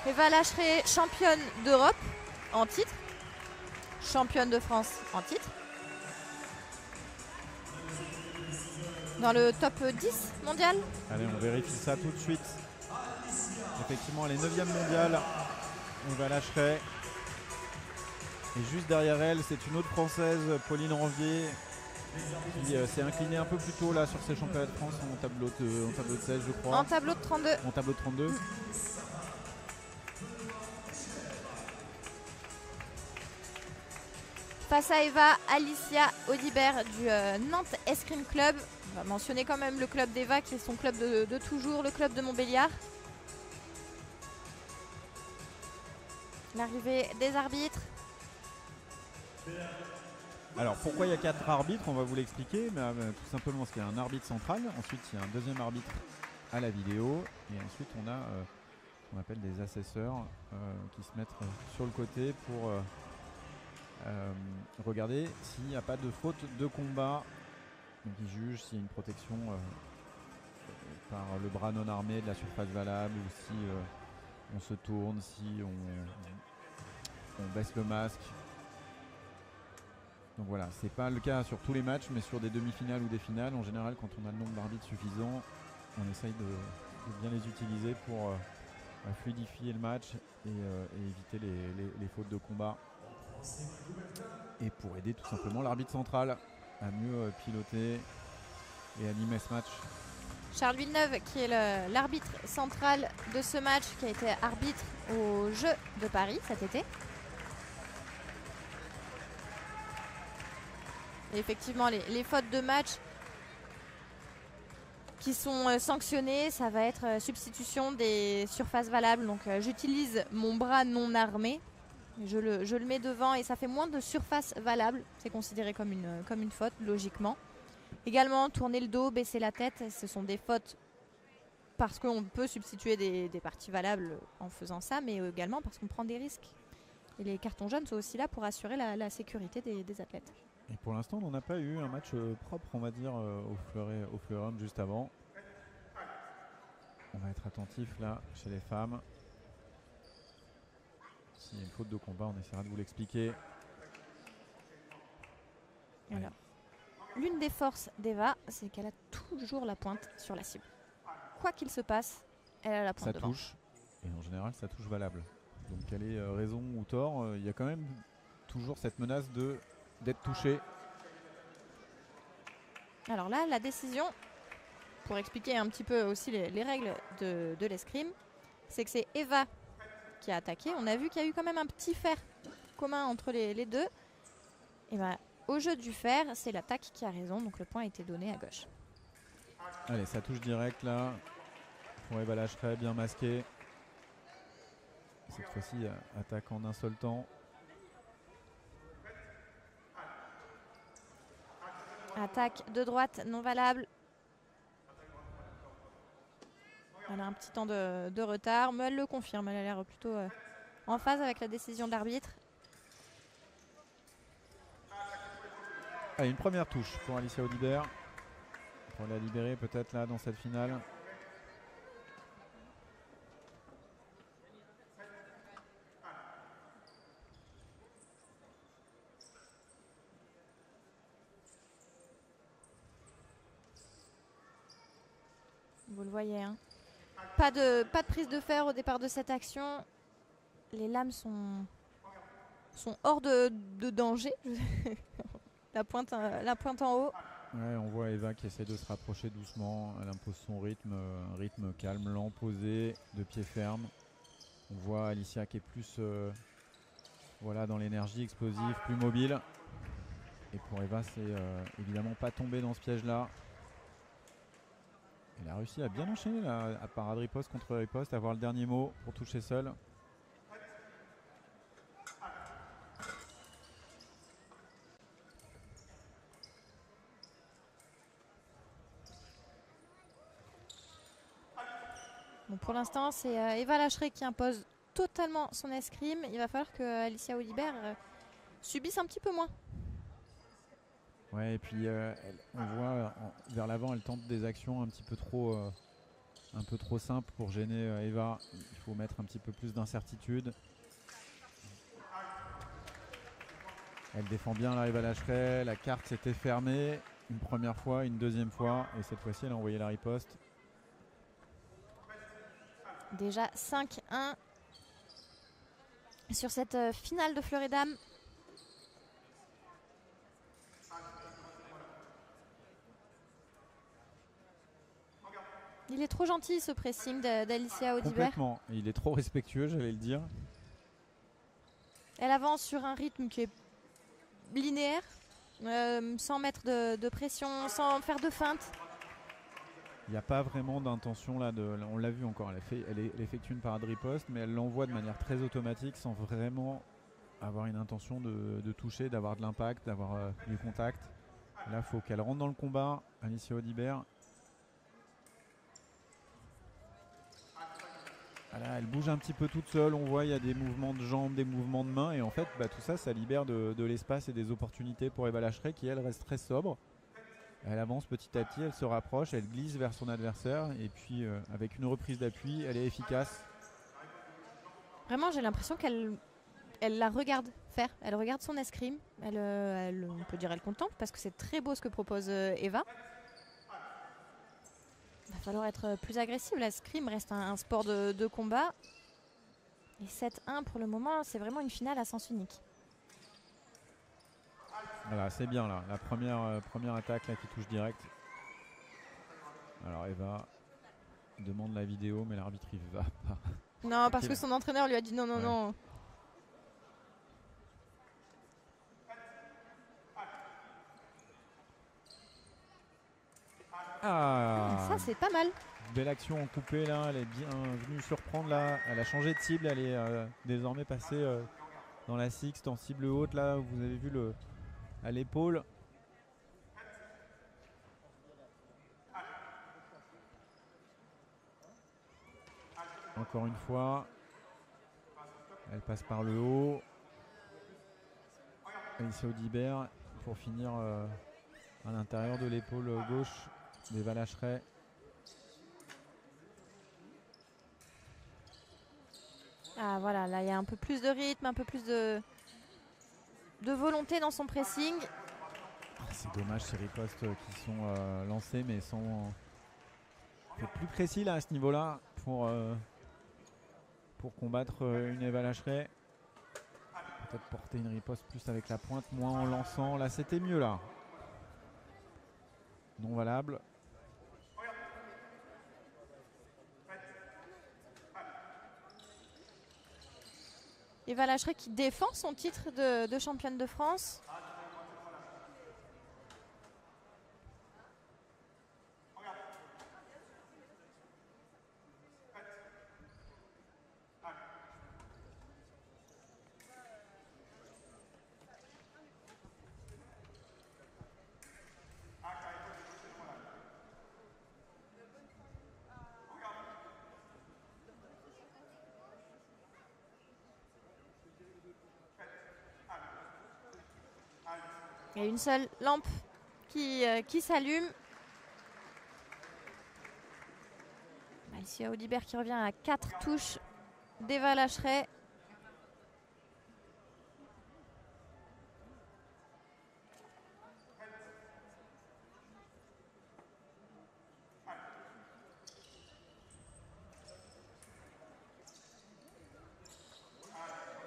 Eva Lacheret, championne d'Europe en titre. Championne de France en titre. Dans le top 10 mondial. Allez, on vérifie ça tout de suite. Effectivement, elle est 9e mondiale. Eva Lacheret. Et juste derrière elle, c'est une autre Française, Pauline Ranvier, qui s'est inclinée un peu plus tôt là sur ses championnats de France en tableau de 16, je crois. En tableau de 32. En tableau de 32. Face à Eva, Alicia Audibert du Nantes Escrime Club. On va mentionner quand même le club d'Eva qui est son club de toujours, le club de Montbéliard. L'arrivée des arbitres. Alors pourquoi il y a 4 arbitres, on va vous l'expliquer, mais tout simplement parce qu'il y a un arbitre central, ensuite il y a un deuxième arbitre à la vidéo, et ensuite on a ce qu'on appelle des assesseurs qui se mettent sur le côté pour regarder s'il n'y a pas de faute de combat. Donc ils jugent s'il y a une protection par le bras non armé de la surface valable, ou si on se tourne, si on baisse le masque. Donc voilà, c'est pas le cas sur tous les matchs, mais sur des demi-finales ou des finales, en général, quand on a le nombre d'arbitres suffisant, on essaye de bien les utiliser pour fluidifier le match et éviter les fautes de combat. Et pour aider tout simplement l'arbitre central à mieux piloter et animer ce match. Charles Villeneuve, qui est l'arbitre central de ce match, qui a été arbitre aux Jeux de Paris cet été. Et effectivement, les fautes de match qui sont sanctionnées, ça va être substitution des surfaces valables. Donc j'utilise mon bras non armé, je le mets devant et ça fait moins de surface valable. C'est considéré comme une faute, logiquement. Également, tourner le dos, baisser la tête, ce sont des fautes parce qu'on peut substituer des parties valables en faisant ça, mais également parce qu'on prend des risques. Et les cartons jaunes sont aussi là pour assurer la sécurité des athlètes. Et pour l'instant, on n'a pas eu un match propre, on va dire, au Fleurum juste avant. On va être attentif là, chez les femmes. S'il y a une faute de combat, on essaiera de vous l'expliquer. Alors, l'une des forces d'Eva, c'est qu'elle a toujours la pointe sur la cible. Quoi qu'il se passe, elle a la pointe devant. Ça touche, et en général, ça touche valable. Donc, quelle est raison ou tort, il y a quand même toujours cette menace d'être touché. Alors là, la décision, pour expliquer un petit peu aussi les règles de l'escrime, c'est que c'est Eva qui a attaqué. On a vu qu'il y a eu quand même un petit fer commun entre les deux. Et ben, au jeu du fer, c'est l'attaque qui a raison, donc le point a été donné à gauche. Allez, ça touche direct là. Pour Eva Lacheret, bien masqué. Cette fois-ci, attaque en un seul temps. Attaque de droite non valable. Elle a un petit temps de retard, mais elle le confirme. Elle a l'air plutôt en phase avec la décision de l'arbitre. Allez, une première touche pour Alicia Audibert. Pour la libérer peut-être là dans cette finale. Vous le voyez, hein. Pas de prise de fer au départ de cette action. Les lames sont hors de danger. la pointe en haut. Ouais, on voit Eva qui essaie de se rapprocher doucement. Elle impose son rythme, un rythme calme, lent, posé, de pied ferme. On voit Alicia qui est plus voilà, dans l'énergie explosive, plus mobile. Et pour Eva, c'est évidemment pas tomber dans ce piège-là. Elle a réussi à bien enchaîner là, à parade riposte contre riposte, avoir le dernier mot pour toucher seul. Bon, pour l'instant, c'est Eva Lacheret qui impose totalement son escrime. Il va falloir que Alicia Audibert subisse un petit peu moins. Ouais, et puis on voit vers l'avant, elle tente des actions un petit peu trop un peu trop simple pour gêner Eva. Il faut mettre un petit peu plus d'incertitude. Elle défend bien là, Eva Lacheret. La carte s'était fermée une première fois, une deuxième fois. Et cette fois-ci, elle a envoyé la riposte. Déjà 5-1 sur cette finale de Fleur et Dames. Il est trop gentil ce pressing d'Alicia Audibert. Complètement. Et il est trop respectueux, j'allais le dire. Elle avance sur un rythme qui est linéaire, sans mettre de pression, sans faire de feinte. Il n'y a pas vraiment d'intention là. On l'a vu encore, elle effectue une parade riposte, mais elle l'envoie de manière très automatique sans vraiment avoir une intention de toucher, d'avoir de l'impact, d'avoir du contact. Là, il faut qu'elle rentre dans le combat, Alicia Audibert. Voilà, elle bouge un petit peu toute seule, on voit il y a des mouvements de jambes, des mouvements de mains, et en fait tout ça, ça libère de l'espace et des opportunités pour Eva Lacheret qui elle reste très sobre. Elle avance petit à petit, elle se rapproche, elle glisse vers son adversaire, et puis avec une reprise d'appui, elle est efficace. Vraiment, j'ai l'impression qu'elle la regarde faire, elle regarde son escrime, on peut dire elle contemple parce que c'est très beau ce que propose Eva. Il va falloir être plus agressive. L'escrime reste un sport de combat. Et 7-1 pour le moment, c'est vraiment une finale à sens unique. Voilà, c'est bien là, la première attaque là, qui touche direct. Alors Eva demande la vidéo, mais l'arbitre il va pas. Non, parce que son entraîneur lui a dit non, non, non. Ah, ça c'est pas mal. Belle action en coupé là, elle est bien venue surprendre là. Elle a changé de cible, elle est désormais passée dans la sixte en cible haute là. Vous avez vu à l'épaule. Encore une fois, elle passe par le haut. Alicia Audibert pour finir à l'intérieur de l'épaule gauche d'Eva Lacheret. Ah voilà, là il y a un peu plus de rythme, un peu plus de volonté dans son pressing. C'est dommage ces ripostes qui sont lancés mais sans... faut être plus précis là à ce niveau-là pour combattre une Eva Lacheret. Peut-être porter une riposte plus avec la pointe, moins en lançant. Là c'était mieux là. Non valable. Eva Lacheret qui défend son titre de championne de France. Il y a une seule lampe qui s'allume. Alicia Audibert qui revient à 4 touches d'Eva Lacheret.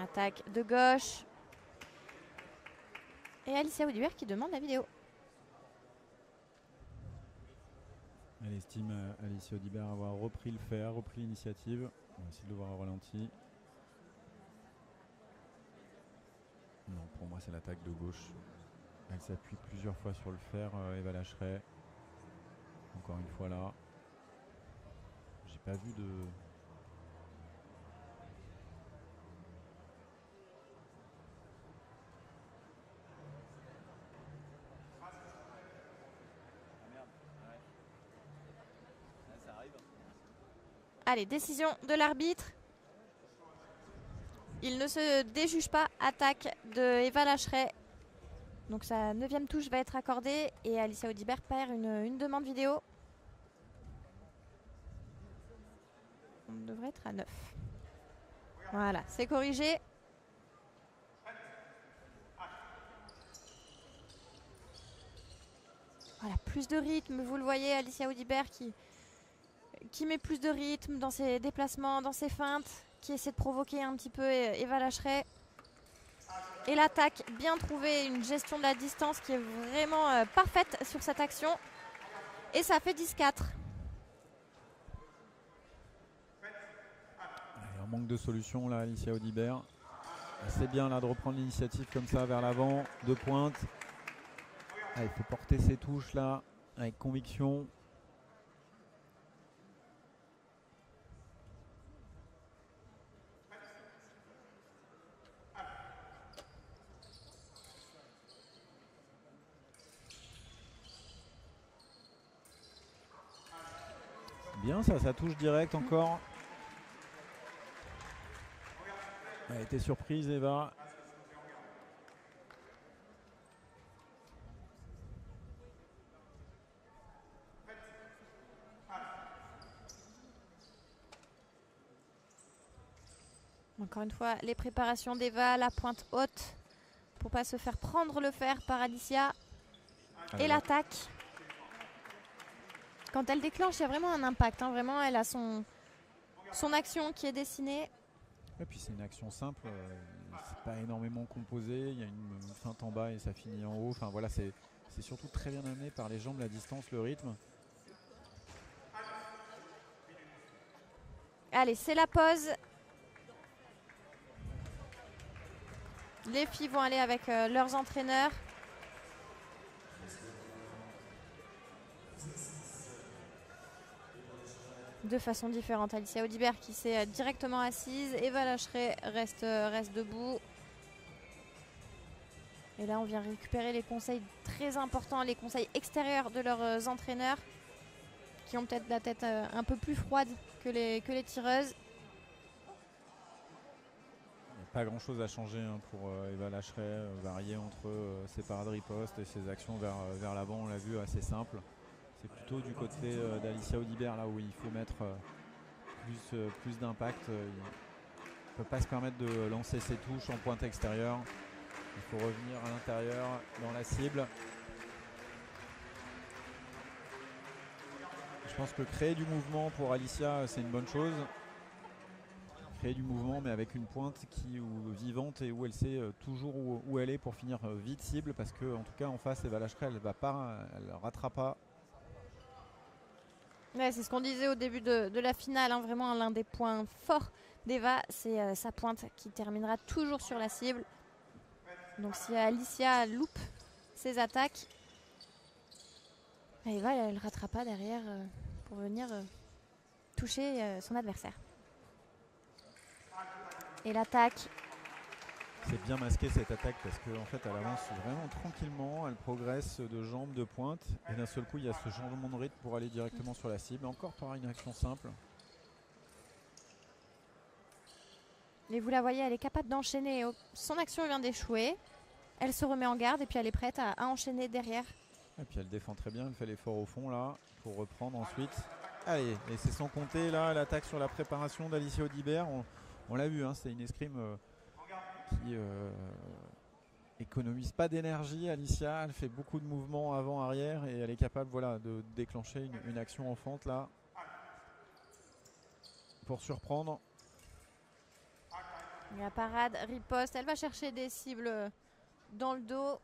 Attaque de gauche. Et Alicia Audibert qui demande la vidéo. Elle estime Alicia Audibert avoir repris le fer, repris l'initiative. On va essayer de le voir au ralenti. Non, pour moi c'est l'attaque de gauche. Elle s'appuie plusieurs fois sur le fer, Eva Lacheret. Encore une fois là. J'ai pas vu de... Allez, décision de l'arbitre. Il ne se déjuge pas. Attaque de Eva Lacheret. Donc sa 9e touche va être accordée et Alicia Audibert perd une demande vidéo. On devrait être à 9. Voilà, c'est corrigé. Voilà, plus de rythme. Vous le voyez, Alicia Audibert qui met plus de rythme dans ses déplacements, dans ses feintes, qui essaie de provoquer un petit peu Eva Lacheret. Et l'attaque bien trouvée, une gestion de la distance qui est vraiment parfaite sur cette action. Et ça fait 10-4. Un manque de solution là, Alicia Audibert. C'est bien là de reprendre l'initiative comme ça vers l'avant, de pointe. Ah, il faut porter ses touches là avec conviction. Bien ça touche direct encore. Elle a été surprise Eva. Encore une fois, les préparations d'Eva, la pointe haute pour pas se faire prendre le fer par Alicia. Et l'attaque. Quand elle déclenche, il y a vraiment un impact. Hein. Vraiment, elle a son action qui est dessinée. Et puis c'est une action simple. C'est pas énormément composé. Il y a une feinte en bas et ça finit en haut. Enfin voilà, c'est surtout très bien amené par les jambes, la distance, le rythme. Allez, c'est la pause. Les filles vont aller avec leurs entraîneurs. De façon différente. Alicia Audibert qui s'est directement assise. Eva Lacheret reste debout. Et là, on vient récupérer les conseils très importants, les conseils extérieurs de leurs entraîneurs qui ont peut-être la tête un peu plus froide que les tireuses. Pas grand chose à changer hein, pour Eva Lacheret, varier entre ses parades de riposte et ses actions vers l'avant, on l'a vu, assez simple. C'est plutôt du côté d'Alicia Audibert là où il faut mettre plus d'impact. Il ne peut pas se permettre de lancer ses touches en pointe extérieure. Il faut revenir à l'intérieur dans la cible. Je pense que créer du mouvement pour Alicia c'est une bonne chose. Créer du mouvement mais avec une pointe vivante et où elle sait toujours où elle est pour finir vite cible, parce que en tout cas en face Eva Lacheret elle ratera pas. Ouais, c'est ce qu'on disait au début de la finale, hein, vraiment l'un des points forts d'Eva, c'est sa pointe qui terminera toujours sur la cible. Donc si Alicia loupe ses attaques, Eva elle ne ratera pas derrière pour venir toucher son adversaire. Et l'attaque. C'est bien masqué cette attaque parce qu'en fait elle avance vraiment tranquillement, elle progresse de jambes, de pointe, et d'un seul coup il y a ce changement de rythme pour aller directement sur la cible. Encore pareil, une action simple. Et vous la voyez, elle est capable d'enchaîner. Son action vient d'échouer, elle se remet en garde et puis elle est prête à enchaîner derrière. Et puis elle défend très bien, elle fait l'effort au fond là pour reprendre ensuite. Allez, et c'est sans compter là l'attaque sur la préparation d'Alicia Audibert. On l'a vu, hein, c'est une escrime qui économise pas d'énergie. Alicia, elle fait beaucoup de mouvements avant-arrière et elle est capable de déclencher une action en fente là pour surprendre. La parade, riposte, elle va chercher des cibles dans le dos.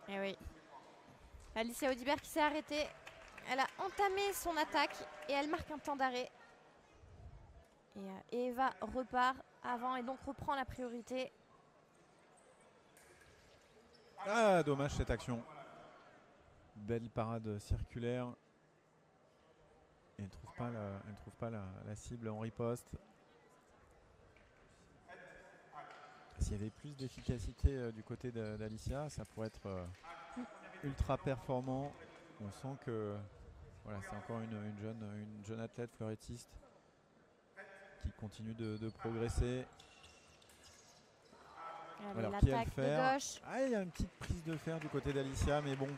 Et oui. Alicia Audibert qui s'est arrêtée. Elle a entamé son attaque et elle marque un temps d'arrêt. Et Eva repart avant et donc reprend la priorité. Ah, dommage cette action. Belle parade circulaire. Et elle ne trouve pas la cible en riposte. S'il y avait plus d'efficacité du côté d'Alicia, ça pourrait être ultra performant. On sent que voilà, c'est encore une jeune athlète fleurettiste qui continue de progresser. Alors qui a le L'attaque de fer? gauche. Ah, il y a une petite prise de fer du côté d'Alicia, mais bon,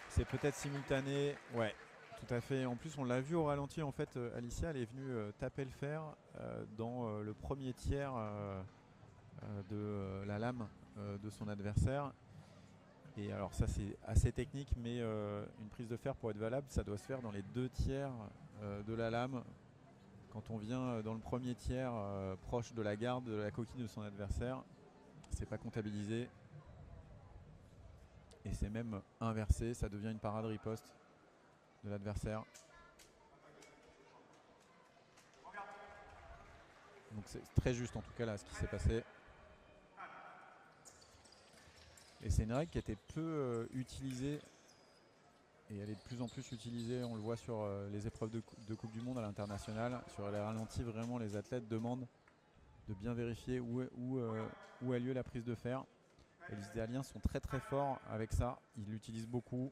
c'est peut-être simultané. Ouais, tout à fait. En plus, on l'a vu au ralenti. En fait, Alicia, elle est venue taper le fer dans le premier tiers de la lame de son adversaire. Et alors ça, c'est assez technique, mais une prise de fer pour être valable, ça doit se faire dans les 2 tiers de la lame. Quand on vient dans le premier tiers proche de la garde, de la coquille de son adversaire, c'est pas comptabilisé. Et c'est même inversé, ça devient une parade riposte de l'adversaire. Donc c'est très juste en tout cas là ce qui s'est passé. Et c'est une règle qui était peu utilisée. Et elle est de plus en plus utilisée, on le voit sur les épreuves de Coupe du Monde à l'international. Sur les ralentis, vraiment les athlètes demandent de bien vérifier où a lieu la prise de fer. Et les Italiens sont très très forts avec ça, ils l'utilisent beaucoup.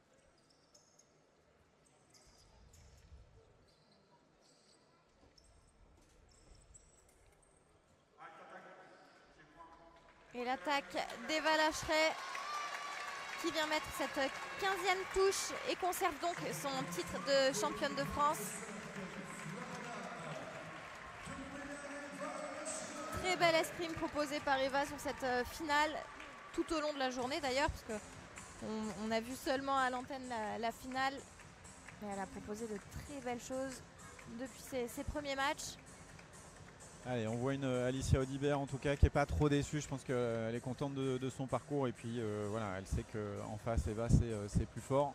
Et l'attaque d'Eva Lacheret qui vient mettre cette 15e touche et conserve donc son titre de championne de France. Très bel escrime proposé par Eva sur cette finale, tout au long de la journée d'ailleurs, parce qu'on a vu seulement à l'antenne la finale, mais elle a proposé de très belles choses depuis ses premiers matchs. Allez, on voit une Alicia Audibert en tout cas qui n'est pas trop déçue. Je pense qu'elle est contente de son parcours et puis voilà, elle sait qu'en face Eva c'est plus fort.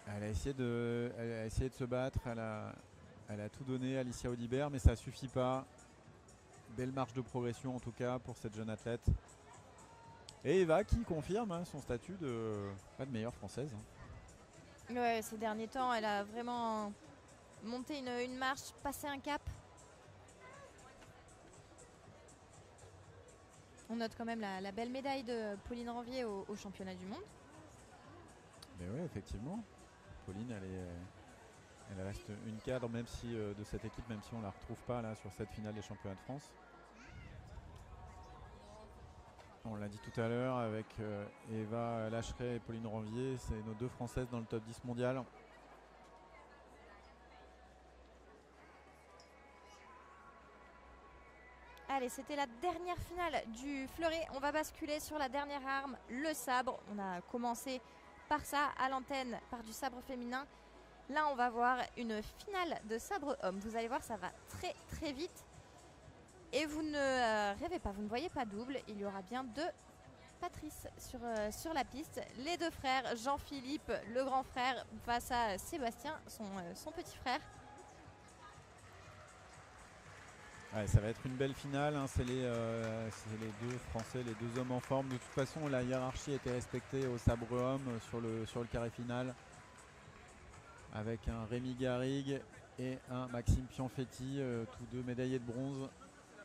Elle a essayé de se battre, elle a tout donné Alicia Audibert, mais ça suffit pas. Belle marge de progression en tout cas pour cette jeune athlète. Et Eva qui confirme son statut de pas de meilleure française. Ouais, ces derniers temps, elle a vraiment monté une marche, passé un cap. On note quand même la belle médaille de Pauline Ranvier au championnat du monde. Mais oui, effectivement. Pauline, elle reste une cadre même si, de cette équipe, même si on ne la retrouve pas là sur cette finale des championnats de France. On l'a dit tout à l'heure avec Eva Lacheret et Pauline Ranvier, c'est nos 2 Françaises dans le top 10 mondial. Allez, c'était la dernière finale du fleuret. On va basculer sur la dernière arme, le sabre. On a commencé par ça à l'antenne, par du sabre féminin. Là, on va voir une finale de sabre homme. Vous allez voir, ça va très très vite. Et vous ne rêvez pas, vous ne voyez pas double. Il y aura bien 2 Patrice sur la piste. Les 2 frères, Jean-Philippe, le grand frère, face à Sébastien, son petit frère. Ouais, ça va être une belle finale, hein. C'est les 2 Français, les 2 hommes en forme. De toute façon, la hiérarchie a été respectée au sabre homme sur le carré final. Avec un Rémi Garrigue et un Maxime Pianfetti, tous 2 médaillés de bronze